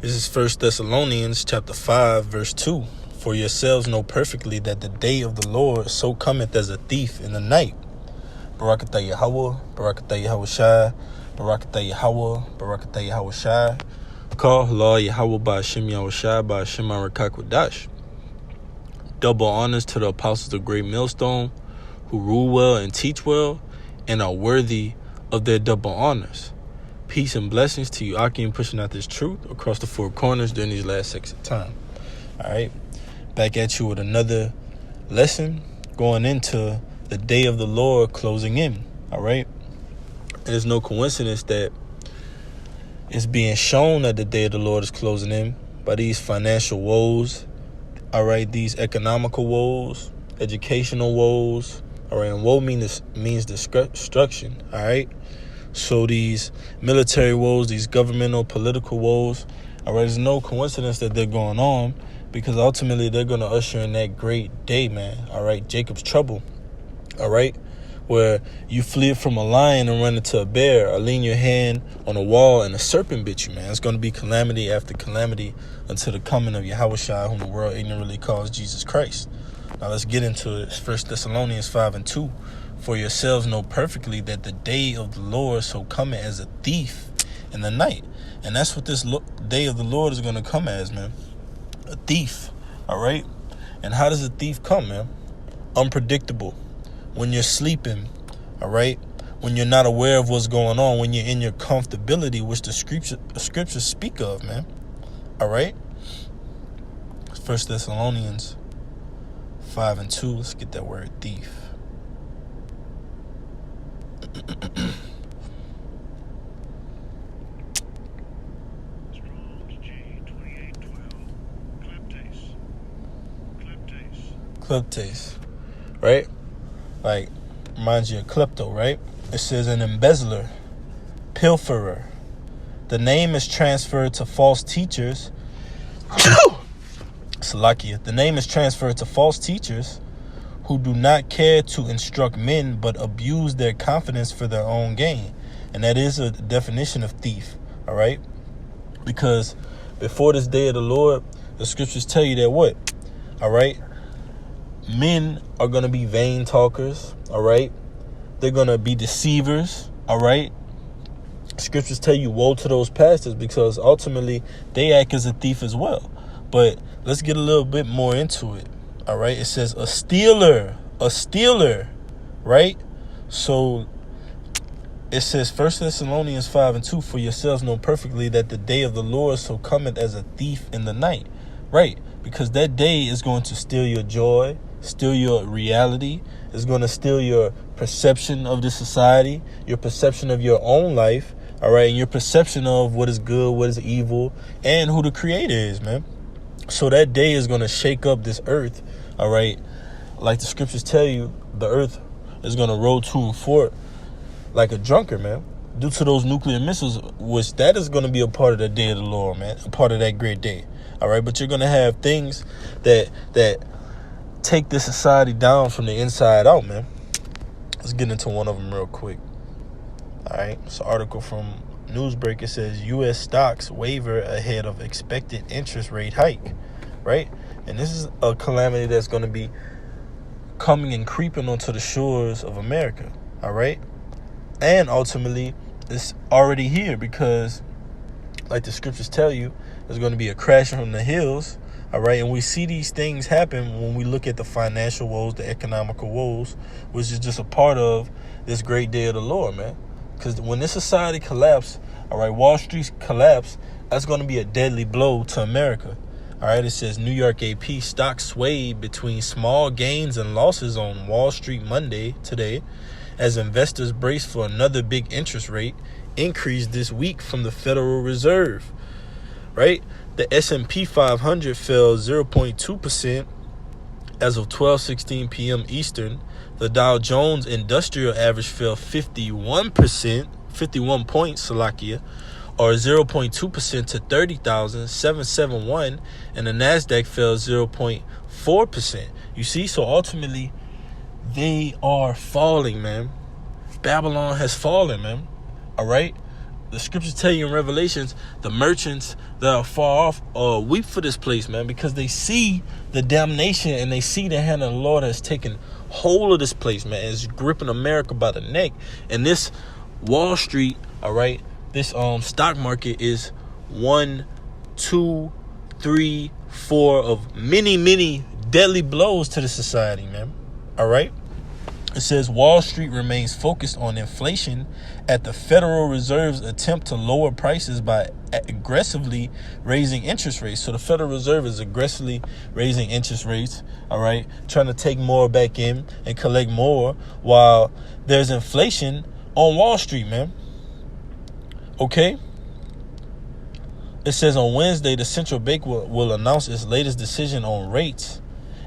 This is First Thessalonians chapter 5, verse 2. For yourselves know perfectly that the day of the Lord so cometh as a thief in the night. Barakatah Yahweh, Barakatah Yahweh Shai, Barakatah Yahweh, Barakatah Yahweh Shai. Call Law Yahweh Ba'ashem Yahweh Shai, Ba'ashem Arakakwadash. Double honors to the apostles of Great Millstone, who rule well and teach well, and are worthy of their double honors. Peace and blessings to you, Akim, pushing out this truth across the four corners during these last sections of time. All right, back at you with another lesson going into the day of the Lord closing in. All right, and there's no coincidence that it's being shown that the day of the Lord is closing in by these financial woes. All right, these economical woes, educational woes. All right, and woe means destruction. All right. So these military woes, these governmental, political woes, all right, there's no coincidence that they're going on, because ultimately they're going to usher in that great day, man, all right, Jacob's trouble, all right, where you flee from a lion and run into a bear, or lean your hand on a wall and a serpent bit you, man. It's going to be calamity after calamity until the coming of Yahushua, whom the world ignorantly calls Jesus Christ. Now let's get into it. 1 Thessalonians 5 and 2. For yourselves know perfectly that the day of the Lord so cometh as a thief in the night. And that's what this day of the Lord is going to come as, man. A thief, all right? And how does a thief come, man? Unpredictable. When you're sleeping, all right? When you're not aware of what's going on, when you're in your comfortability, which the scriptures speak of, man. All right? 1 Thessalonians 5 and 2. Let's get that word thief. Kleptes, right? Like, reminds you of klepto, right? It says an embezzler, pilferer. The name is transferred to false teachers. Salakia. The name is transferred to false teachers who do not care to instruct men, but abuse their confidence for their own gain. And that is a definition of thief, all right? Because before this day of the Lord, the scriptures tell you that what? All right? Men are going to be vain talkers, all right? They're going to be deceivers, all right? Scriptures tell you woe to those pastors, because ultimately they act as a thief as well. But let's get a little bit more into it. All right, it says a stealer, right? So it says 1 Thessalonians 5 and 2, for yourselves know perfectly that the day of the Lord so cometh as a thief in the night, right? Because that day is going to steal your joy, steal your reality, is going to steal your perception of the society, your perception of your own life, all right, and your perception of what is good, what is evil, and who the creator is, man. So that day is going to shake up this earth, all right? Like the scriptures tell you, the earth is going to roll to and fro like a drunkard, man, due to those nuclear missiles, which that is going to be a part of the day of the Lord, man, a part of that great day, all right? But you're going to have things that take this society down from the inside out, man. Let's get into one of them real quick, all right? It's an article from Newsbreak. It says U.S. stocks waver ahead of expected interest rate hike, right? And this is a calamity that's going to be coming and creeping onto the shores of America, all right? And ultimately, it's already here, because like the scriptures tell you, there's going to be a crashing from the hills, all right? And we see these things happen when we look at the financial woes, the economical woes, which is just a part of this great day of the Lord, man. Because when this society collapse, all right, Wall Street collapse, that's going to be a deadly blow to America. All right, it says New York AP stocks swayed between small gains and losses on Wall Street Monday today, as investors brace for another big interest rate increase this week from the Federal Reserve. Right, the S&P 500 fell 0.2% as of 12:16 p.m. Eastern. The Dow Jones Industrial Average fell 51 points, Salakia, or 0.2% to 30,771, and the NASDAQ fell 0.4%. You see, so ultimately, they are falling, man. Babylon has fallen, man. All right? the scriptures tell you in Revelations, the merchants that are far off weep for this place, man, because they see the damnation and they see the hand of the Lord has taken hold of this place, man. It's gripping America by the neck. And this Wall Street, all right, this stock market is 1, 2, 3, 4 of many deadly blows to the society, man. All right. It says Wall Street remains focused on inflation at the Federal Reserve's attempt to lower prices by aggressively raising interest rates. So the Federal Reserve is aggressively raising interest rates, all right, trying to take more back in and collect more while there's inflation on Wall Street, man. Okay. It says on Wednesday, the central bank will announce its latest decision on rates.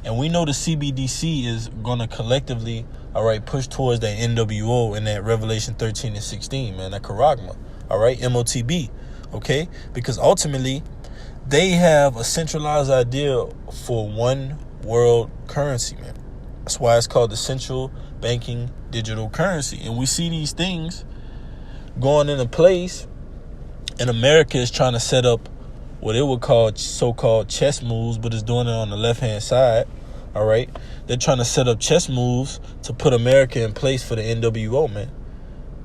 And we know the CBDC is going to collectively, all right, push towards that NWO and that Revelation 13 and 16, man, that Charagma, all right, MOTB, okay? Because ultimately, they have a centralized idea for one world currency, man. That's why it's called the central banking digital currency. And we see these things going into place, and America is trying to set up what it would call so-called chess moves, but it's doing it on the left-hand side, all right? They're trying to set up chess moves to put America in place for the NWO, man.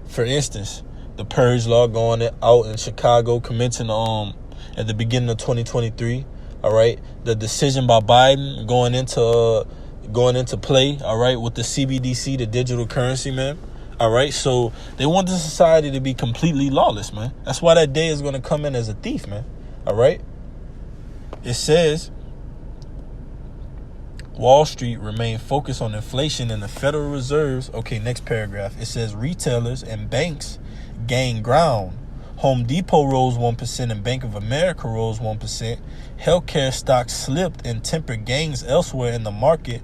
For instance, the Purge Law going out in Chicago, commencing at the beginning of 2023, all right? The decision by Biden going into play, all right, with the CBDC, the digital currency, man. All right, so they want the society to be completely lawless, man. That's why that day is going to come in as a thief, man. All right. It says Wall Street remain focused on inflation and the Federal Reserve's. Okay, next paragraph. It says retailers and banks gain ground. Home Depot rose 1% and Bank of America rose 1%. Healthcare stocks slipped and tempered gains elsewhere in the market.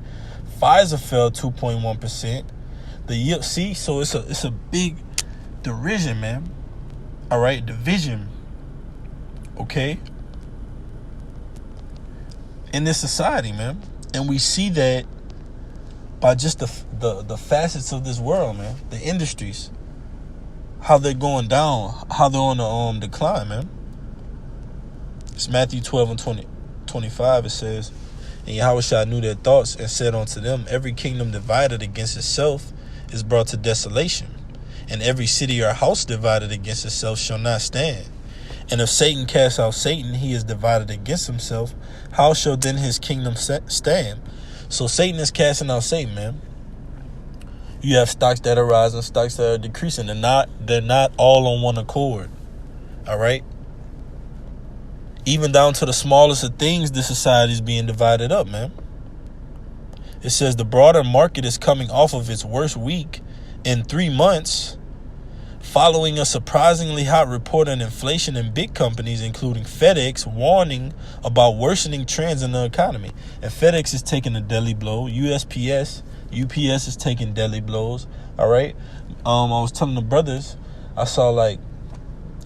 Pfizer fell 2.1%. The yield, see, so it's a big derision, man. All right, division. Okay, in this society, man. And we see that by just the facets of this world, man. The industries, how they're going down, how they're on the decline, man. It's Matthew 12 and 25. It says, and Yahushua knew their thoughts and said unto them, every kingdom divided against itself is brought to desolation, and every city or house divided against itself shall not stand. And if Satan casts out Satan, he is divided against himself. How shall then his kingdom stand? So Satan is casting out Satan, man. You have stocks that are rising, stocks that are decreasing. They're not all on one accord. All right. Even down to the smallest of things, the society is being divided up, man. It says the broader market is coming off of its worst week in 3 months, following a surprisingly hot report on inflation in big companies, including FedEx, warning about worsening trends in the economy. And FedEx is taking a deadly blow. UPS is taking deadly blows. All right. I was telling the brothers, I saw like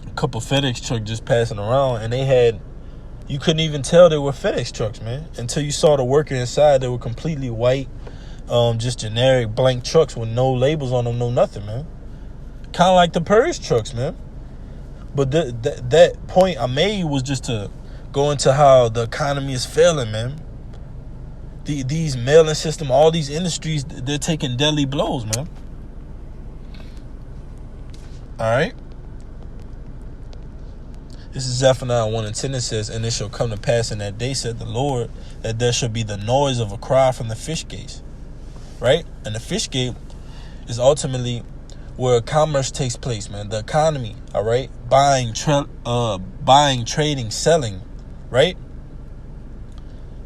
a couple FedEx trucks just passing around, and you couldn't even tell they were FedEx trucks, man, until you saw the worker inside. They were completely white, just generic blank trucks with no labels on them, no nothing, man. Kind of like the Purge trucks, man. But that point I made was just to go into how the economy is failing, man. These mailing system, all these industries, they're taking deadly blows, man. All right. This is Zephaniah 1 and 10. It says, and it shall come to pass in that day, said the Lord, that there shall be the noise of a cry from the fish gates. Right? And the fish gate is ultimately where commerce takes place, man. The economy, all right? Buying, trading, selling, right?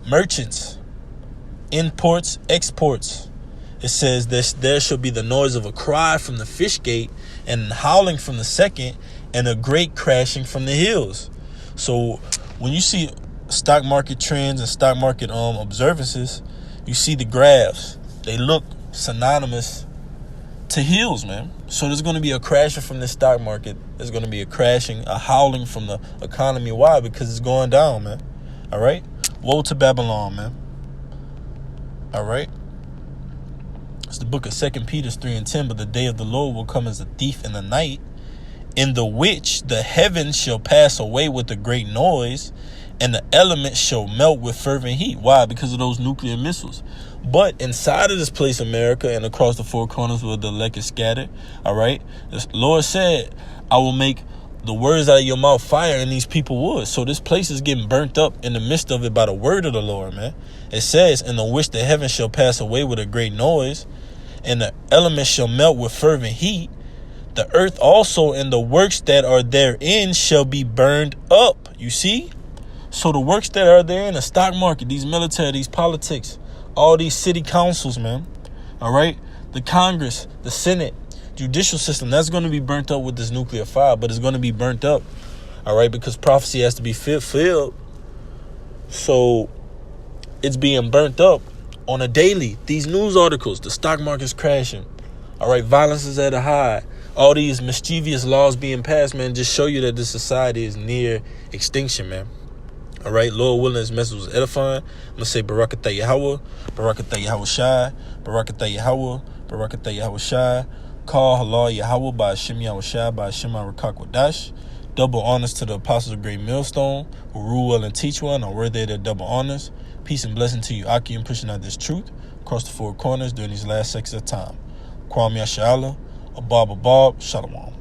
Merchants, imports, exports. It says there shall be the noise of a cry from the fish gate and howling from the second and a great crashing from the hills. So when you see stock market trends and stock market observances, you see the graphs. They look synonymous to hills, man. So there's going to be a crashing from the stock market. There's going to be a howling from the economy. Why? Because it's going down, man. All right? Woe to Babylon, man. All right? It's the book of 2 Peter 3 and 10. But the day of the Lord will come as a thief in the night, in the which the heavens shall pass away with a great noise, and the elements shall melt with fervent heat. Why? Because of those nuclear missiles. But inside of this place, America, and across the four corners where the elect is scattered, all right, the Lord said, I will make the words out of your mouth fire, and these people would. So this place is getting burnt up in the midst of it by the word of the Lord, man. It says, in the which the heavens shall pass away with a great noise, and the elements shall melt with fervent heat. The earth also and the works that are therein shall be burned up. You see? So the works that are there in the stock market, these military, these politics, all these city councils, man, all right, the Congress, the Senate, judicial system, that's going to be burnt up with this nuclear fire, but it's going to be burnt up, all right, because prophecy has to be fulfilled. So it's being burnt up on a daily. These news articles, the stock market's crashing, all right, violence is at a high. All these mischievous laws being passed, man, just show you that this society is near extinction, man. All right, Lord willing, this message was edifying. I'm going to say Barakatah Yahweh, Barakatah Yahweh Shai, Barakatah Yahweh, Barakatah Yahweh Shai, Call Halal Yahweh by Hashem Yahweh Shai, by Hashem Arakak Wadash. Double honors to the apostles of Great Millstone, who rule well and teach well, and are worthy of their double honors. Peace and blessing to you, Aki, and pushing out this truth across the four corners during these last seconds of time. Kwame Yashala, Abab, Shalom.